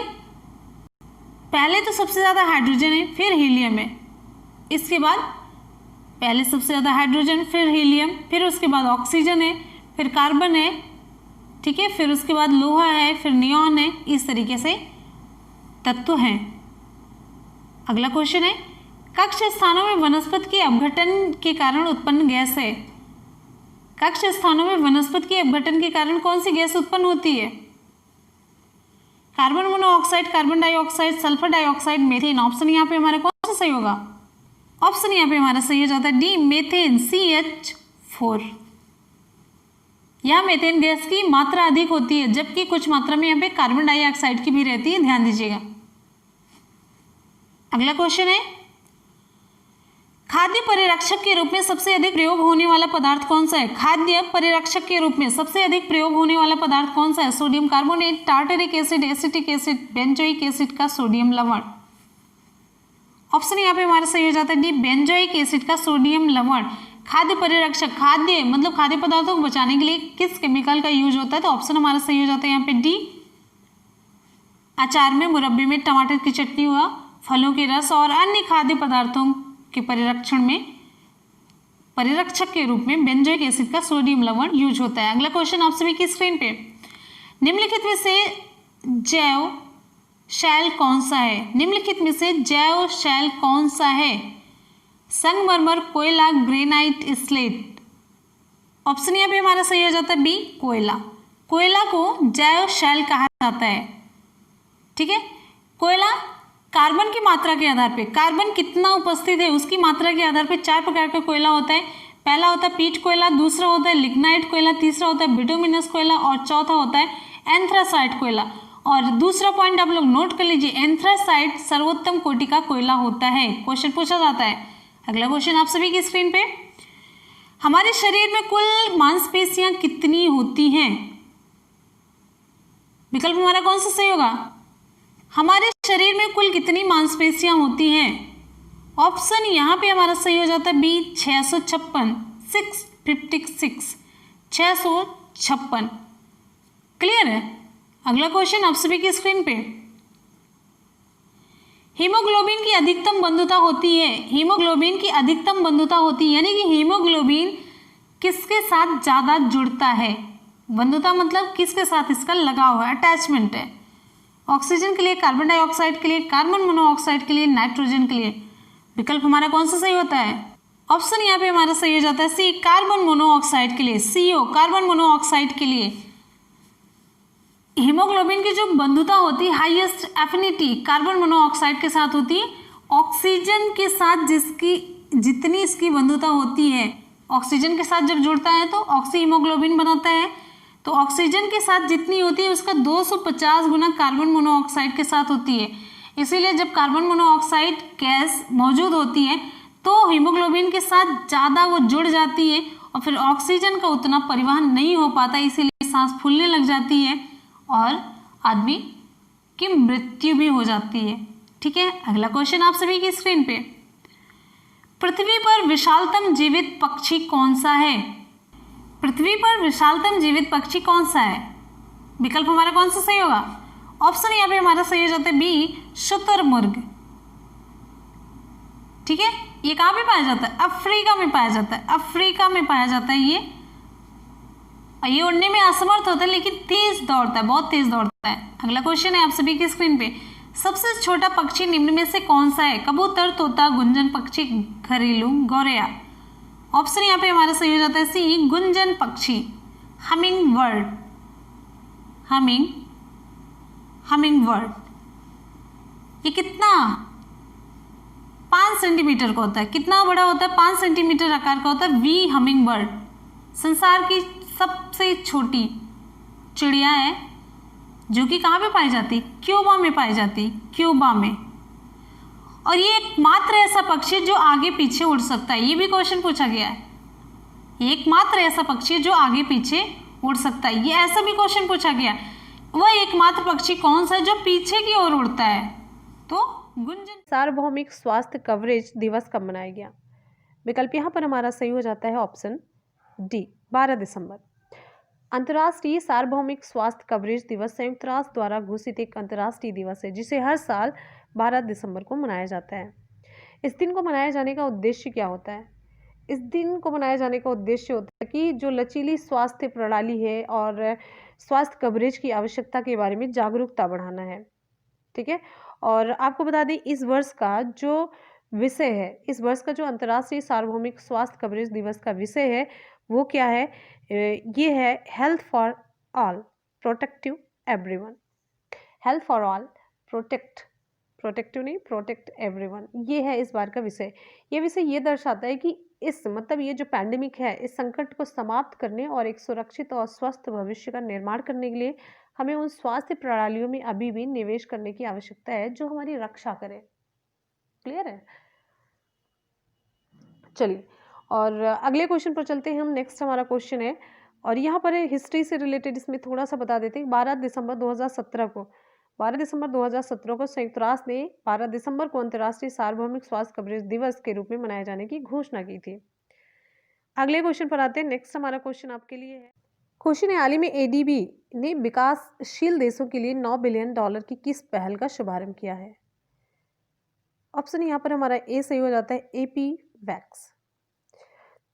पहले तो सबसे ज़्यादा हाइड्रोजन है, फिर हीलियम है। इसके बाद पहले सबसे ज़्यादा हाइड्रोजन, फिर हीलियम, फिर उसके बाद ऑक्सीजन है, फिर कार्बन है, ठीक है, फिर उसके बाद लोहा है, फिर नियॉन है। इस तरीके से तत्व हैं। अगला क्वेश्चन है, कक्ष स्थानों में वनस्पति के अपघटन के कारण उत्पन्न गैस है। कक्ष स्थानों में वनस्पति के अपघटन के कारण कौन सी गैस उत्पन्न होती है? Carbon monoxide, carbon dioxide, sulphur dioxide, methane. Option यहाँ पे हमारा कौन सा सही होगा? ऑप्शन यहाँ पे हमारा सही हो जाता है डी, मेथेन, CH4। यहाँ मेथेन गैस की मात्रा अधिक होती है, जबकि कुछ मात्रा में यहाँ पे कार्बन डाइऑक्साइड की भी रहती है, ध्यान दीजिएगा। अगला क्वेश्चन है, खाद्य परिरक्षक के रूप में सबसे अधिक प्रयोग होने वाला पदार्थ कौन सा है? खाद्य परिरक्षक के रूप में सबसे अधिक प्रयोग होने वाला पदार्थ कौन सा है? Sodium carbonate, tartaric acid, acetic acid, benzoic acid का सोडियम लवण। ऑप्शन यहाँ पे हमारा सही हो जाता है डी, बेंजोइक एसिड का सोडियम लवण। खाद्य परिरक्षक, खाद्य मतलब खाद्य पदार्थों को बचाने के लिए किस केमिकल का यूज होता है? तो ऑप्शन हमारा सही हो जाता है यहाँ पे डी, अचार में, मुरब्बे में, टमाटर की चटनी हुआ, फलों के रस और अन्य खाद्य पदार्थों के परिरक्षण में परिरक्षक के रूप में बेंजोइक एसिड का सोडियम लवण यूज होता है। अगला क्वेश्चन आप सभी की स्क्रीन पे, निम्नलिखित में से जैव शैल कौन सा है? निम्नलिखित में से जैव शैल कौन सा है? संगमरमर, कोयला, ग्रेनाइट, स्लेट। ऑप्शन यहाँ पे हमारा सही हो जाता है बी, कोयला। कोयला को जैव शैल कहा जाता है। ठीक है, कोयला कार्बन की मात्रा के आधार पे, कार्बन कितना उपस्थित है उसकी मात्रा के आधार पे 4 प्रकार का कोयला होता है। पहला होता है पीट कोयला, दूसरा होता है लिग्नाइट कोयला, तीसरा होता है बिटुमिनस कोयला और चौथा होता है एंथ्रासाइट कोयला। और दूसरा पॉइंट आप लोग नोट कर लीजिए, एंथ्रासाइट सर्वोत्तम कोटि का कोयला होता है। क्वेश्चन पूछा जाता है। अगला क्वेश्चन आप सभी की स्क्रीन पे, हमारे शरीर में कुल मांसपेशियां कितनी होती हैं? विकल्प हमारा कौन सा सही होगा? हमारे शरीर में कुल कितनी मांसपेशियां होती हैं? ऑप्शन यहाँ पे हमारा सही हो जाता है बी, 656, 656, 656। क्लियर है? अगला क्वेश्चन आप सभी की स्क्रीन पे, हीमोग्लोबिन की अधिकतम बंधुता होती है, हीमोग्लोबिन की अधिकतम बंधुता होती है, यानी कि हीमोग्लोबिन किसके साथ ज्यादा जुड़ता है? बंधुता मतलब किसके साथ इसका लगाव है, अटैचमेंट है। ऑक्सीजन के लिए, कार्बन डाइऑक्साइड के लिए, कार्बन मोनोऑक्साइड के लिए, नाइट्रोजन के लिए। विकल्प हमारा कौन सा सही होता है? ऑप्शन यहाँ पे हमारा सही हो जाता है सी, कार्बन मोनोऑक्साइड के लिए, CO, कार्बन मोनोऑक्साइड के लिए। हीमोग्लोबिन की जो बंधुता होती है, हाईएस्ट एफिनिटी कार्बन मोनोऑक्साइड के साथ होती है। ऑक्सीजन के साथ जिसकी जितनी इसकी बंधुता होती है, ऑक्सीजन के साथ जब जुड़ता है तो ऑक्सी हीमोग्लोबिन बनाता है, तो ऑक्सीजन के साथ जितनी होती है उसका 250 गुना कार्बन मोनोऑक्साइड के साथ होती है। इसीलिए जब कार्बन मोनोऑक्साइड गैस मौजूद होती है तो हीमोग्लोबिन के साथ ज़्यादा वो जुड़ जाती है और फिर ऑक्सीजन का उतना परिवहन नहीं हो पाता, इसीलिए सांस फूलने लग जाती है और आदमी की मृत्यु भी हो जाती है। ठीक है, अगला क्वेश्चन आप सभी की स्क्रीन पे। पृथ्वी पर विशालतम जीवित पक्षी कौन सा है? पृथ्वी पर विशालतम जीवित पक्षी कौन सा है? विकल्प हमारा कौन सा सही होगा? ऑप्शन यहाँ पे हमारा सही हो जाता है बी, शुतुरमुर्ग। ठीक है, ये कहाँ पे पाया जाता है? अफ्रीका में पाया जाता है, अफ्रीका में पाया जाता है ये उड़ने में असमर्थ होता है लेकिन तेज दौड़ता है, बहुत तेज दौड़ता है। अगला क्वेश्चन है आप सभी की स्क्रीन पे। सबसे छोटा पक्षी निम्न में से कौन सा है? कबूतर, तोता, गुंजन पक्षी, घरेलू गौरैया। ऑप्शन यहाँ पे हमारा सही हो जाता है सी, गुंजन पक्षी, हमिंग बर्ड, हमिंग बर्ड। ये कितना 5 सेंटीमीटर का होता है, कितना बड़ा होता है? 5 सेंटीमीटर आकार का होता है वी हमिंग बर्ड। संसार की सबसे छोटी चिड़िया है जो कि कहाँ पे पाई जाती? क्यूबा में पाई जाती, क्यूबा में। और ये एकमात्र ऐसा पक्षी जो आगे पीछे उड़ सकता है, ये भी क्वेश्चन पूछा गया है। एकमात्र ऐसा पक्षी जो आगे पीछे उड़ सकता है, ये ऐसा भी क्वेश्चन पूछा गया। वह एकमात्र पक्षी कौन सा है जो पीछे की ओर उड़ता है? तो गुंजन। सार्वभौमिक स्वास्थ्य कवरेज दिवस कब मनाया गया? विकल्प यहाँ पर हमारा सही हो जाता है ऑप्शन डी, 12 दिसंबर। अंतर्राष्ट्रीय सार्वभौमिक स्वास्थ्य कवरेज दिवस संयुक्त राष्ट्र द्वारा घोषित एक अंतर्राष्ट्रीय दिवस है जिसे हर साल 12 दिसंबर को मनाया जाता है। इस दिन को मनाए जाने का उद्देश्य क्या होता है? इस दिन को मनाए जाने का उद्देश्य होता है कि जो लचीली स्वास्थ्य प्रणाली है और स्वास्थ्य कवरेज की आवश्यकता के बारे में जागरूकता बढ़ाना है। ठीक है, और आपको बता दें इस वर्ष का जो विषय है, इस वर्ष का जो अंतर्राष्ट्रीय सार्वभौमिक स्वास्थ्य कवरेज दिवस का विषय है वो क्या है? ये है health for all, protective everyone. Health for all, protective नहीं, प्रोटेक्ट एवरीवन, ये है इस बार का विषय। ये विषय ये दर्शाता है कि इस मतलब ये जो पैंडेमिक है, इस संकट को समाप्त करने और एक सुरक्षित और स्वस्थ भविष्य का निर्माण करने के लिए हमें उन स्वास्थ्य प्रणालियों में अभी भी निवेश करने की आवश्यकता है जो हमारी रक्षा करे। क्लियर है? चलिए, और अगले क्वेश्चन पर चलते हैं हम। नेक्स्ट हमारा क्वेश्चन है और यहाँ पर हिस्ट्री से रिलेटेड इसमें थोड़ा सा बता देते हैं। 12 दिसंबर 2017 को संयुक्त राष्ट्र ने 12 दिसंबर को अंतर्राष्ट्रीय सार्वभौमिक स्वास्थ्य कवरेज दिवस के रूप में मनाए जाने की घोषणा की थी। अगले क्वेश्चन पर आते हैं। नेक्स्ट हमारा क्वेश्चन आपके लिए है। क्वेश्चन है, हाल ही में ADB ने विकासशील देशों के लिए $9 बिलियन की किस पहल का शुभारंभ किया है? ऑप्शन यहाँ पर हमारा ए सही हो जाता है, AP वैक्स।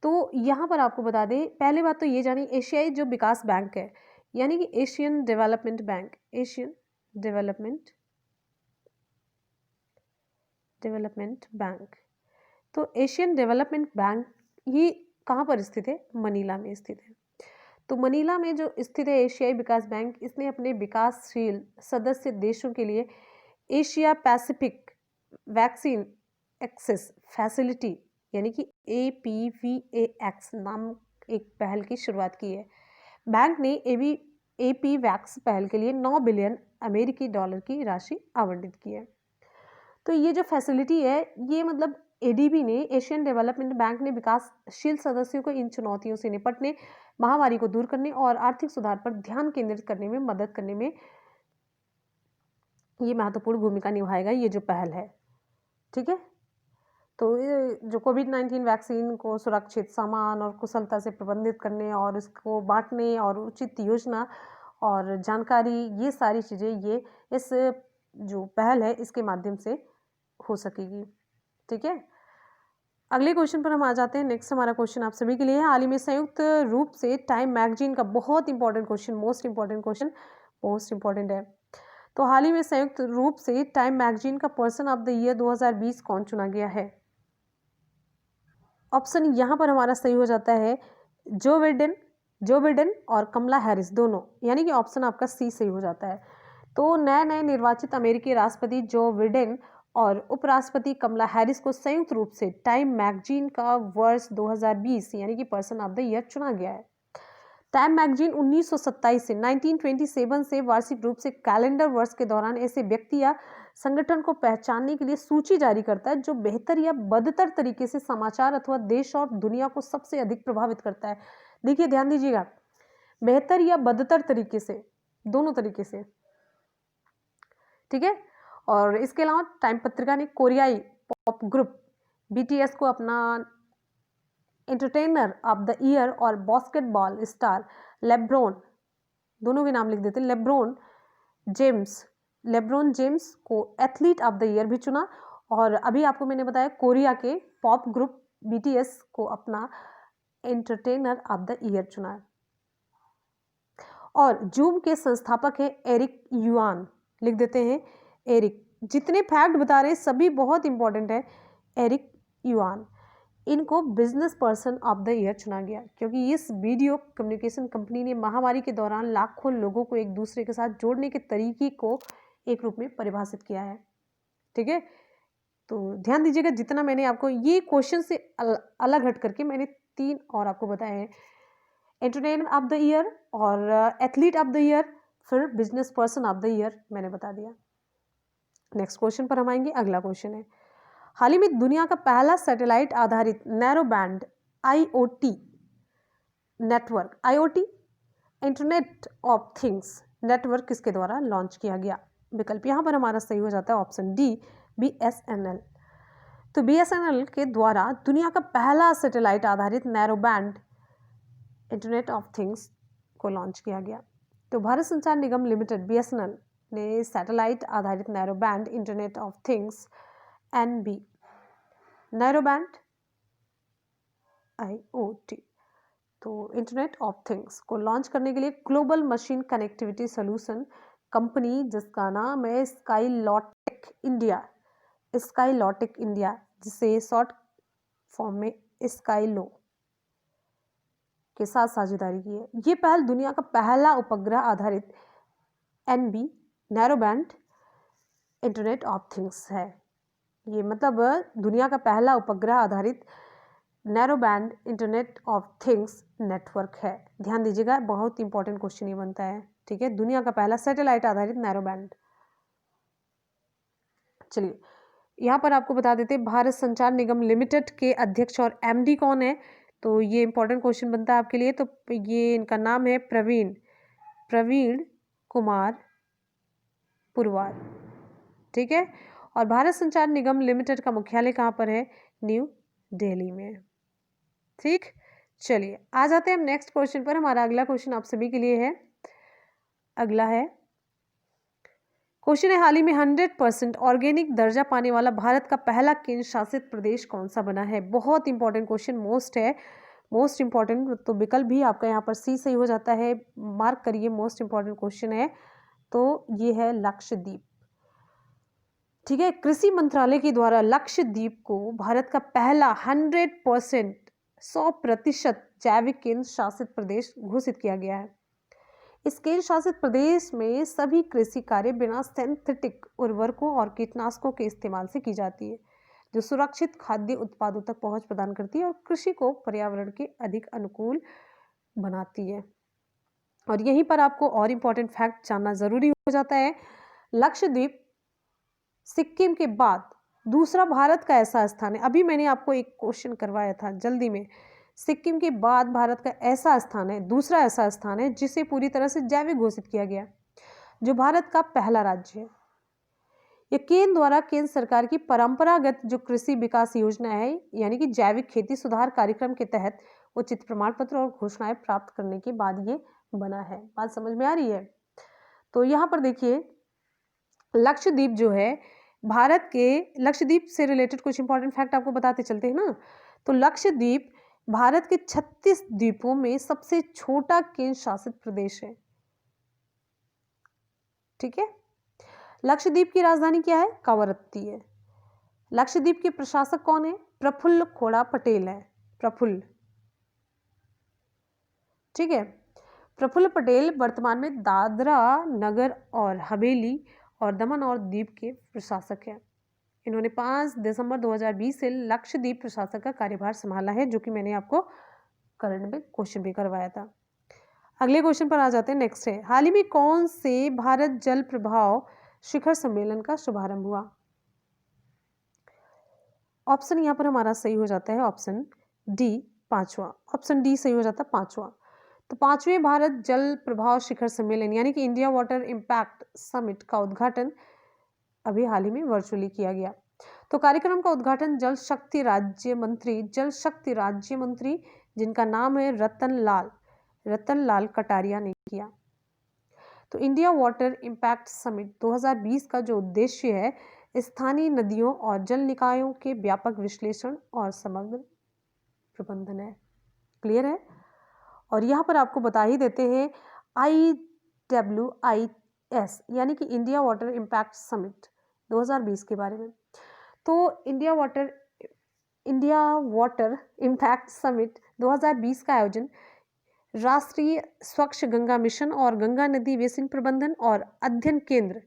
तो यहाँ पर आपको बता दें, पहले बात तो ये जानी, एशियाई जो विकास बैंक है यानी कि Asian development bank, Asian development bank, तो एशियन डेवलपमेंट बैंक ये कहाँ पर स्थित है? मनीला में स्थित है। तो मनीला में जो स्थित है एशियाई विकास बैंक, इसने अपने विकासशील सदस्य देशों के लिए Asia Pacific vaccine access facility यानी कि APVAX नाम एक पहल की शुरुआत की है। बैंक ने AP वैक्स पहल के लिए $9 बिलियन की राशि आवंटित की है। तो ये जो फैसिलिटी है ये मतलब ADB ने, एशियन डेवलपमेंट बैंक ने विकासशील सदस्यों को इन चुनौतियों से निपटने, महामारी को दूर करने और आर्थिक सुधार पर ध्यान केंद्रित करने में मदद करने में ये महत्वपूर्ण भूमिका निभाएगा, ये जो पहल है। ठीक है, तो जो कोविड-19 वैक्सीन को सुरक्षित, सामान और कुशलता से प्रबंधित करने और इसको बांटने और उचित योजना और जानकारी, ये सारी चीज़ें ये इस जो पहल है इसके माध्यम से हो सकेगी। ठीक है, अगले क्वेश्चन पर हम आ जाते हैं। नेक्स्ट हमारा क्वेश्चन आप सभी के लिए है। हाल ही में संयुक्त रूप से टाइम मैगजीन का बहुत इंपॉर्टेंट क्वेश्चन, मोस्ट इंपॉर्टेंट है। तो हाल ही में संयुक्त रूप से टाइम मैगजीन का पर्सन ऑफ द ईयर 2020 कौन चुना गया है? ऑप्शन यहाँ पर हमारा सही हो जाता है जो बिडेन और कमला हैरिस दोनों, यानी कि ऑप्शन आपका सी सही हो जाता है। तो नए निर्वाचित अमेरिकी राष्ट्रपति जो बिडेन और उपराष्ट्रपति कमला हैरिस को संयुक्त रूप से टाइम मैगजीन का वर्ष 2020 यानी कि पर्सन ऑफ द ईयर चुना गया है। टाइम मैगजीन 1927 से 1927 से वार्षिक रूप से कैलेंडर वर्ष के दौरान ऐसे व्यक्ति या संगठन को पहचानने के लिए सूची जारी करता है जो बेहतर या बदतर तरीके से समाचार अथवा देश और दुनिया को सबसे अधिक प्रभावित करता है। देखिए ध्यान दीजिएगा, बेहतर या बदतर तरीके से, दोनों तरीके से, ठीक है। और इसके अलावा टाइम पत्रिका ने कोरियाई पॉप ग्रुप बीटीएस को अपना एंटरटेनर ऑफ द ईयर और बास्केटबॉल स्टार लेब्रोन, दोनों के नाम लिख देते हैं, लेब्रोन जेम्स को एथलीट ऑफ द ईयर भी चुना। और अभी आपको मैंने बताया कोरिया के पॉप ग्रुप बीटीएस को अपना एंटरटेनर ऑफ द ईयर चुना है। और जूम के संस्थापक है एरिक युआन, लिख देते हैं एरिक। जितने फैक्ट बता रहे हैं सभी बहुत इंपॉर्टेंट है। एरिक युआन, इनको business person of the year चुना गया क्योंकि इस वीडियो कम्युनिकेशन कंपनी ने महामारी के दौरान लाखों लोगों को एक दूसरे के साथ जोड़ने के तरीके को एक रूप में परिभाषित किया है, ठीक है। तो ध्यान दीजिएगा, जितना मैंने आपको ये क्वेश्चन से अलग हट करके मैंने 3 और आपको बताए हैं, एंटरटेनर ऑफ द ईयर और एथलीट ऑफ द ईयर, फिर business person of the year मैंने बता दिया। नेक्स्ट क्वेश्चन पर हम आएंगे। अगला क्वेश्चन है, हाल ही में दुनिया का पहला सैटेलाइट आधारित narrow band IoT network, IoT internet of things network किसके द्वारा लॉन्च किया गया? विकल्प यहाँ पर हमारा सही हो जाता है ऑप्शन डी, बीएसएनएल। तो बीएसएनएल के द्वारा दुनिया का पहला सैटेलाइट आधारित narrow band internet of things को लॉन्च किया गया। तो भारत संचार निगम लिमिटेड बीएसएनएल ने सैटेलाइट आधारित narrow band internet of things NB narrow band IoT तो इंटरनेट ऑफ थिंग्स को लॉन्च करने के लिए global machine connectivity solution company, जिसका नाम है स्काईलॉटिक इंडिया, जिसे शॉर्ट फॉर्म में स्काईलो के साथ साझेदारी की है। ये पहल दुनिया का पहला उपग्रह आधारित NB narrow band internet of things है। ये मतलब दुनिया का पहला उपग्रह आधारित narrow band internet of things network है। ध्यान दीजिएगा, बहुत इंपॉर्टेंट क्वेश्चन ये बनता है, ठीक है। दुनिया का पहला सैटेलाइट आधारित नैरो बैंड। चलिए यहाँ पर आपको बता देते हैं भारत संचार निगम लिमिटेड के अध्यक्ष और एमडी कौन है। तो ये इंपॉर्टेंट क्वेश्चन बनता है आपके लिए। तो ये इनका नाम है प्रवीण कुमार पुरवार, ठीक है। और भारत संचार निगम लिमिटेड का मुख्यालय कहाँ पर है? न्यू दिल्ली में, ठीक। चलिए आ जाते हैं हम नेक्स्ट क्वेश्चन पर। हमारा अगला क्वेश्चन आप सभी के लिए है। अगला है क्वेश्चन है, हाल ही में 100% ऑर्गेनिक दर्जा पाने वाला भारत का पहला केंद्र शासित प्रदेश कौन सा बना है? बहुत इंपॉर्टेंट क्वेश्चन, मोस्ट इंपॉर्टेंट। तो विकल्प भी आपका यहाँ पर सी सही हो जाता है, मार्क करिए, मोस्ट इंपॉर्टेंट क्वेश्चन है। तो ये है लक्षद्वीप, ठीक है। कृषि मंत्रालय के द्वारा लक्षद्वीप को भारत का पहला 100% जैविक केंद्र शासित प्रदेश घोषित किया गया है। इस केंद्र शासित प्रदेश में सभी कृषि कार्य बिना सिंथेटिक उर्वरकों और कीटनाशकों के इस्तेमाल से की जाती है, जो सुरक्षित खाद्य उत्पादों तक पहुंच प्रदान करती है और कृषि को पर्यावरण के अधिक अनुकूल बनाती है। और यहीं पर आपको और इम्पोर्टेंट फैक्ट जानना जरूरी हो जाता है। लक्षद्वीप सिक्किम के बाद दूसरा भारत का ऐसा स्थान है, अभी मैंने आपको एक क्वेश्चन करवाया था जल्दी में, सिक्किम के बाद भारत का ऐसा स्थान है, दूसरा ऐसा स्थान है जिसे पूरी तरह से जैविक घोषित किया गया, जो भारत का पहला राज्य है। यह केंद्र द्वारा केंद्र सरकार की परंपरागत जो कृषि विकास योजना है, यानी कि जैविक खेती सुधार कार्यक्रम के तहत उचित प्रमाण पत्र और घोषणाएं प्राप्त करने के बाद ये बना है। बात समझ में आ रही है? तो यहाँ पर देखिए लक्षद्वीप जो है भारत के लक्षद्वीप से रिलेटेड कुछ इंपॉर्टेंट फैक्ट आपको बताते चलते हैं ना। तो लक्षद्वीप भारत के 36 द्वीपों में सबसे छोटा केंद्र शासित प्रदेश है। ठीक है। लक्षद्वीप की राजधानी क्या है? कवरत्ती है। लक्षद्वीप के प्रशासक कौन है? प्रफुल्ल खोड़ा पटेल है। प्रफुल्ल, ठीक है। प्रफुल्ल पटेल वर्तमान में दादरा नगर और हवेली और दमन और दीव के प्रशासक हैं। इन्होंने 5 दिसंबर 2020 से लक्षद्वीप प्रशासक का कार्यभार संभाला है, जो कि मैंने आपको करंट में क्वेश्चन भी करवाया था। अगले क्वेश्चन पर आ जाते हैं। नेक्स्ट है, हाल ही में कौन से भारत जल प्रभाव शिखर सम्मेलन का शुभारंभ हुआ? ऑप्शन यहाँ पर हमारा सही हो जाता है ऑप्शन डी, 5वां। ऑप्शन डी सही हो जाता है 5वां। तो 5वें भारत जल प्रभाव शिखर सम्मेलन यानी कि इंडिया वाटर इम्पैक्ट समिट का उद्घाटन अभी हाल ही में वर्चुअली किया गया। तो कार्यक्रम का उद्घाटन जल शक्ति राज्य मंत्री जिनका नाम है रतन लाल कटारिया ने किया। तो इंडिया वाटर इम्पैक्ट समिट 2020 का जो उद्देश्य है, स्थानीय नदियों और जल निकायों के व्यापक विश्लेषण और समग्र प्रबंधन है। क्लियर है। और यहाँ पर आपको बता ही देते हैं IWIS यानी कि इंडिया वाटर इम्पैक्ट समिट 2020 के बारे में। तो इंडिया वाटर इम्पैक्ट समिट 2020 का आयोजन राष्ट्रीय स्वच्छ गंगा मिशन और गंगा नदी बेसिन प्रबंधन और अध्ययन केंद्र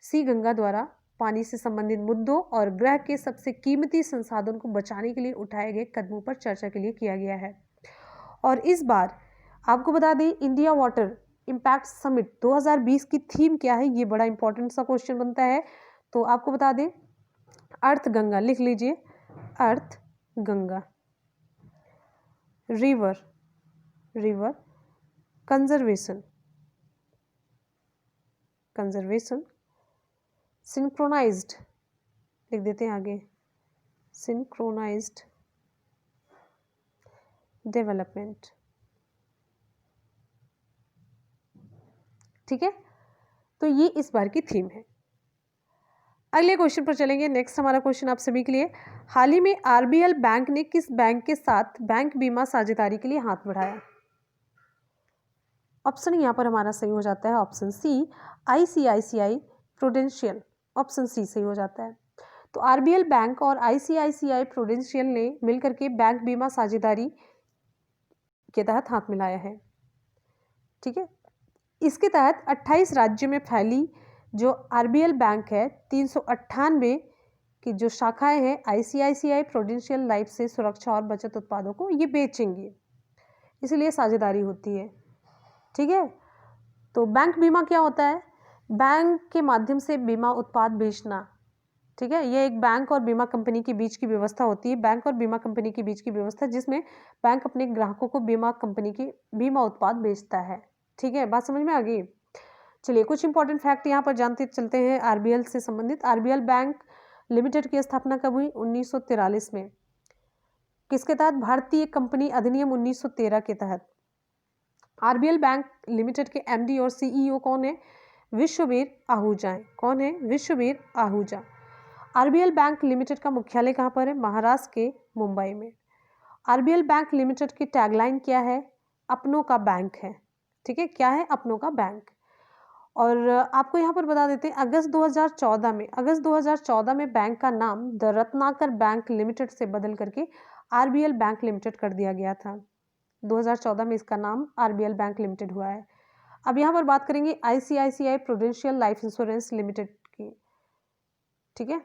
सी गंगा द्वारा पानी से संबंधित मुद्दों और ग्रह के सबसे कीमती संसाधन को बचाने के लिए उठाए गए कदमों पर चर्चा के लिए किया गया है। और इस बार आपको बता दें, इंडिया वाटर इम्पैक्ट समिट 2020 की थीम क्या है, ये बड़ा इंपॉर्टेंट सा क्वेश्चन बनता है। तो आपको बता दें, अर्थ गंगा, लिख लीजिए, अर्थ गंगा, रिवर कंजर्वेशन, सिंक्रोनाइज्ड, लिख देते हैं आगे, सिंक्रोनाइज्ड डेवलपमेंट। ठीक है। तो ये इस बार की थीम है। अगले क्वेश्चन पर चलेंगे। नेक्स्ट हमारा क्वेश्चन आप सभी के लिए, हाल ही में आरबीएल बैंक ने किस बैंक के साथ बैंक बीमा साझेदारी के लिए हाथ बढ़ाया? ऑप्शन यहाँ पर हमारा सही हो जाता है option C, ICICI Prudential. Option C सही हो जाता है। तो आरबीएल बैंक और आईसीआईसीआई प्रूडेंशियल ने मिलकर के बैंक बीमा साझेदारी के तहत हाथ मिलाया है। ठीक है। इसके तहत 28 राज्यों में फैली जो आरबीएल बैंक है, 398 की जो शाखाएं हैं आईसीआईसीआई प्रूडेंशियल लाइफ से सुरक्षा और बचत उत्पादों को ये बेचेंगी, इसलिए साझेदारी होती है। ठीक है। तो बैंक बीमा क्या होता है? बैंक के माध्यम से बीमा उत्पाद बेचना। ठीक है। ये एक बैंक और बीमा कंपनी के बीच की व्यवस्था होती है, बैंक और बीमा कंपनी के बीच की व्यवस्था, जिसमें बैंक अपने ग्राहकों को बीमा कंपनी की बीमा उत्पाद बेचता है। ठीक है, बात समझ में आ गई। चलिए कुछ इंपॉर्टेंट फैक्ट यहाँ पर जानते चलते हैं आरबीएल से संबंधित। आरबीएल बैंक लिमिटेड की स्थापना कब हुई? 1943 में। किसके तहत? भारतीय कंपनी अधिनियम 1913 के तहत। आरबीएल बैंक लिमिटेड के एमडी और सीईओ कौन है? विश्ववीर आहूजा हैं। कौन है? Vishwavir Ahuja. RBL bank limited का मुख्यालय कहाँ पर है? महाराष्ट्र के मुंबई में। आरबीएल बैंक लिमिटेड की टैगलाइन क्या है? अपनों का बैंक है। ठीक है, क्या है? अपनों का बैंक। और आपको यहाँ पर बता देते हैं, अगस्त 2014 में बैंक का नाम द रत्नाकर बैंक लिमिटेड से बदल करके आरबीएल बैंक लिमिटेड कर दिया गया था। 2014 में इसका नाम आरबीएल बैंक लिमिटेड हुआ है। अब यहाँ पर बात करेंगे ICICI prudential life insurance limited की। ठीक है,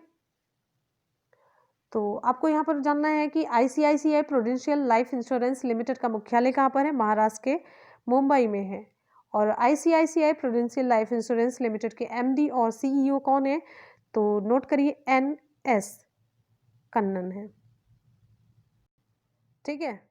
तो आपको यहाँ पर जानना है कि ICICI prudential life insurance limited का मुख्यालय कहाँ पर है? महाराष्ट्र के मुंबई में है। और ICICI prudential life insurance limited के एमडी और सीईओ कौन है? तो नोट करिए, एनएस कन्नन है। ठीक है।